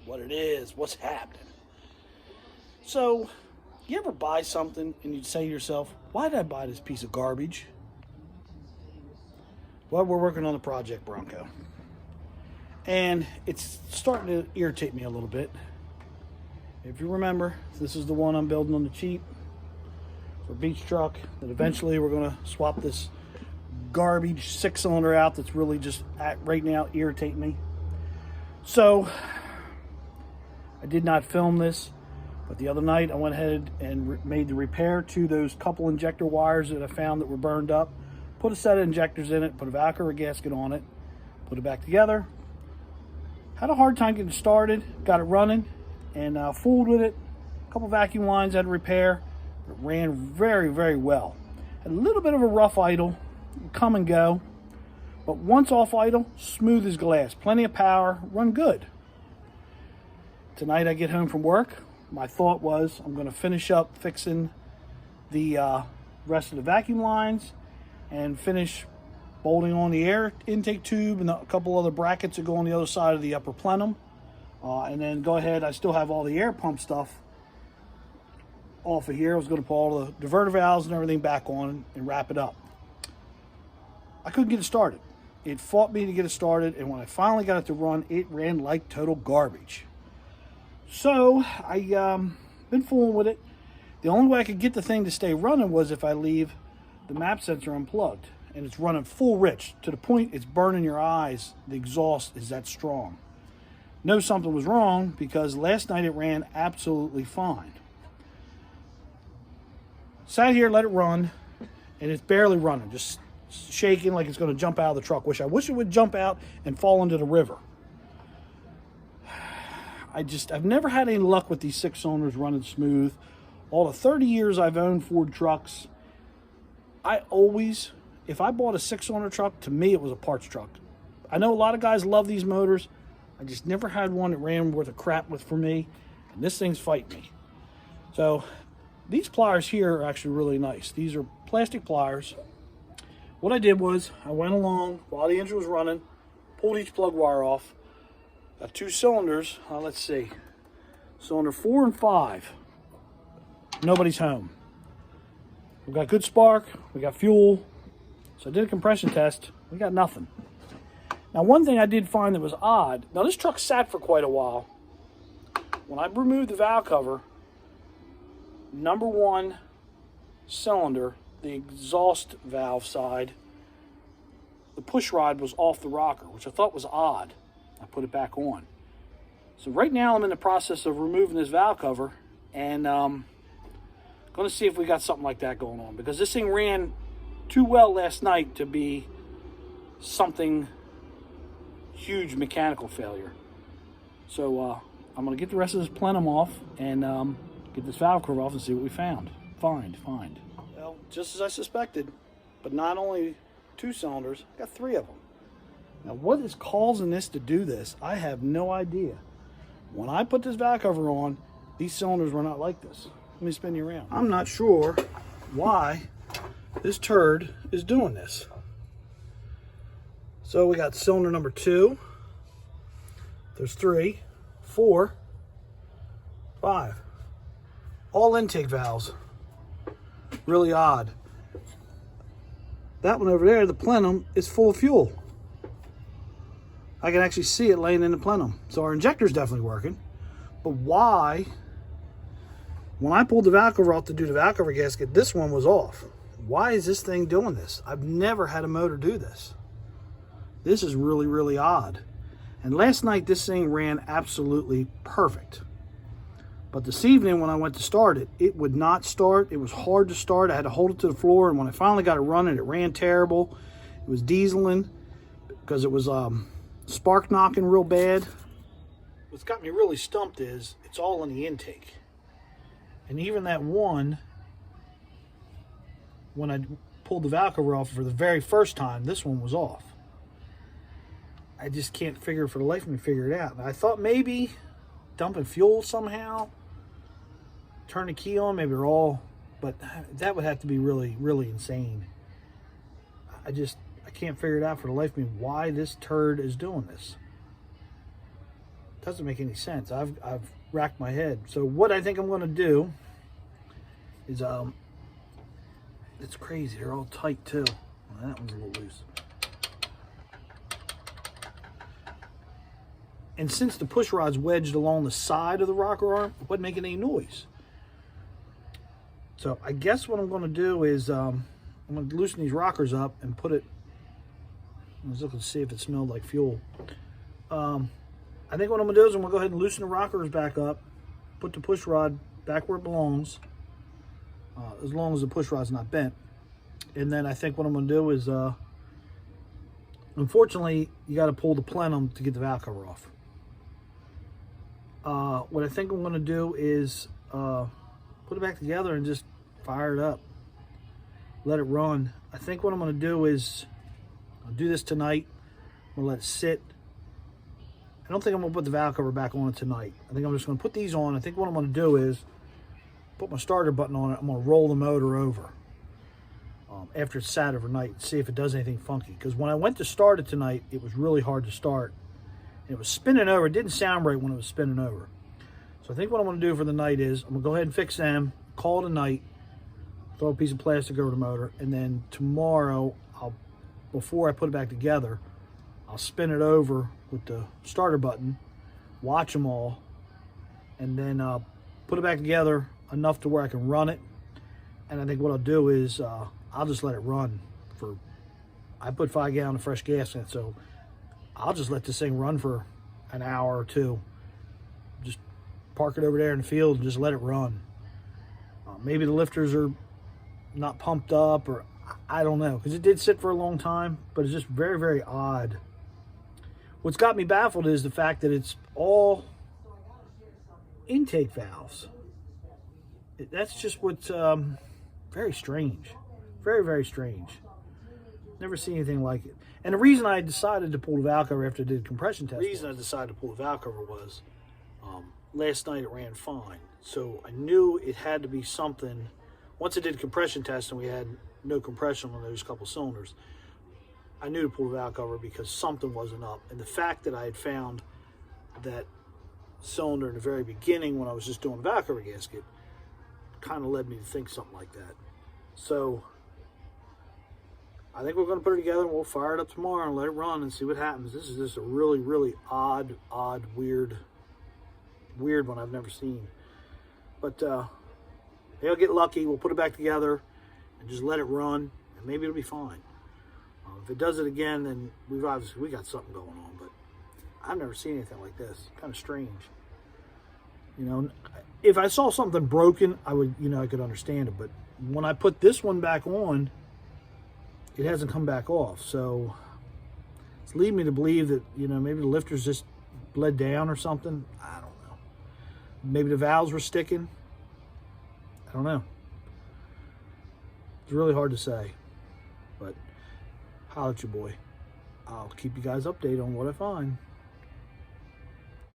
what it is, what's happening. So, you ever buy something and you say to yourself, why did I buy this piece of garbage? Well, we're working on the project Bronco. And it's starting to irritate me a little bit. If you remember, this is the one I'm building on the cheap for a beach truck. That eventually we're going to swap this garbage 6-cylinder out that's really just right now irritating me. So, I did not film this, but the other night I went ahead and made the repair to those couple injector wires that I found that were burned up. Put a set of injectors in it, put a valve cover gasket on it, put it back together. Had a hard time getting started, got it running, and fooled with it. A couple vacuum lines I had to repair. It ran very, very well. Had a little bit of a rough idle, come and go, but once off idle, smooth as glass. Plenty of power, run good. Tonight I get home from work. My thought was I'm going to finish up fixing the rest of the vacuum lines and finish bolting on the air intake tube and a couple other brackets that go on the other side of the upper plenum. And then go ahead, I still have all the air pump stuff off of here. I was going to put all the diverter valves and everything back on and wrap it up. I couldn't get it started. It fought me to get it started, and when I finally got it to run, it ran like total garbage. So I been fooling with it. The only way I could get the thing to stay running was if I leave the map sensor unplugged, and it's running full rich to the point it's burning your eyes. The exhaust is that strong. Know something was wrong because last night it ran absolutely fine. Sat here, let it run, and it's barely running, just shaking like it's going to jump out of the truck. I wish it would jump out and fall into the river. I've never had any luck with these 6-cylinders running smooth. All the 30 years I've owned Ford trucks, I always, if I bought a 6-cylinder truck, to me it was a parts truck. I know a lot of guys love these motors. I just never had one that ran worth a crap with for me, and this thing's fighting me. So these pliers here are actually really nice. These are plastic pliers. What I did was I went along while the engine was running, pulled each plug wire off. Got 2 cylinders. Let's see. Cylinder 4 and 5. Nobody's home. We got good spark. We got fuel. So I did a compression test. We got nothing. Now, one thing I did find that was odd. Now, this truck sat for quite a while. When I removed the valve cover, number 1 cylinder, the exhaust valve side, the push rod was off the rocker, which I thought was odd. I put it back on. So right now I'm in the process of removing this valve cover and going to see if we got something like that going on, because this thing ran too well last night to be something huge mechanical failure. So I'm going to get the rest of this plenum off and get this valve cover off and see what we found. Find. Well, just as I suspected, but not only 2 cylinders, got 3 of them. Now, what is causing this to do this? I have no idea. When I put this valve cover on, these cylinders were not like this. Let me spin you around. I'm not sure why this turd is doing this. So we got cylinder number 2. There's 3, 4, 5. All intake valves. Really odd. That one over there, the plenum, is full of fuel. I can actually see it laying in the plenum. So our injector's definitely working. But why, when I pulled the valve cover off to do the valve cover gasket, this one was off? Why is this thing doing this? I've never had a motor do this. This is really, really odd. And last night, this thing ran absolutely perfect. But this evening, when I went to start it, it would not start. It was hard to start. I had to hold it to the floor. And when I finally got it running, it ran terrible. It was dieseling because it was spark knocking real bad. What's got me really stumped is it's all in the intake. And even that one, when I pulled the valve cover off for the very first time, this one was off. I just can't figure for the life of me figure it out. I thought maybe dumping fuel somehow, turn the key on, maybe they're all, but that would have to be really, really insane. I can't figure it out for the life of me why this turd is doing this. doesn't make any sense. I've racked my head. So what I think I'm going to do is it's crazy. They're all tight too. Well, that one's a little loose. And since the push rod's wedged along the side of the rocker arm, it wasn't making any noise. So I guess what I'm going to do is I'm going to loosen these rockers up and put it. I was looking to see if it smelled like fuel. I think what I'm going to do is I'm going to go ahead and loosen the rockers back up, put the push rod back where it belongs, as long as the push rod's not bent. And then I think what I'm going to do is, unfortunately, you got to pull the plenum to get the valve cover off. What I think I'm going to do is put it back together and just fire it up. Let it run. I think what I'm going to do is I'll do this tonight. I'm going to let it sit. I don't think I'm going to put the valve cover back on it tonight. I think I'm just going to put these on. I think what I'm going to do is put my starter button on it. I'm going to roll the motor over after it's sat overnight and see if it does anything funky. Because when I went to start it tonight, it was really hard to start. It was spinning over. It didn't sound right when it was spinning over. So I think what I'm going to do for the night is I'm going to go ahead and fix them, call it a night, throw a piece of plastic over the motor, and then tomorrow, before I put it back together, I'll spin it over with the starter button, watch them all, and then put it back together enough to where I can run it. And I think what I'll do is I'll just let it run for, I put 5 gallons of fresh gas in it, so I'll just let this thing run for an hour or two. Just park it over there in the field and just let it run. Maybe the lifters are not pumped up, or I don't know, because it did sit for a long time, but it's just very, very odd. What's got me baffled is the fact that it's all intake valves. That's just what's very strange. Very, very strange. Never seen anything like it. And the reason I decided to pull the valve cover after I did compression test, was last night it ran fine. So I knew it had to be something. Once I did compression test and we had no compression on those couple cylinders, I knew to pull the valve cover because something wasn't up. And the fact that I had found that cylinder in the very beginning when I was just doing the valve cover gasket kind of led me to think something like that. So I think we're going to put it together and we'll fire it up tomorrow and let it run and see what happens. This is just a really, really odd, weird one I've never seen. But maybe I'll get lucky. We'll put it back together and just let it run, and maybe it'll be fine. If it does it again, then we got something going on. But I've never seen anything like this. Kind of strange. You know, if I saw something broken, I would, I could understand it. But when I put this one back on, it hasn't come back off. So it's leading me to believe that, maybe the lifters just bled down or something. I don't know. Maybe the valves were sticking. I don't know. It's really hard to say. But holla at your boy. I'll keep you guys updated on what I find.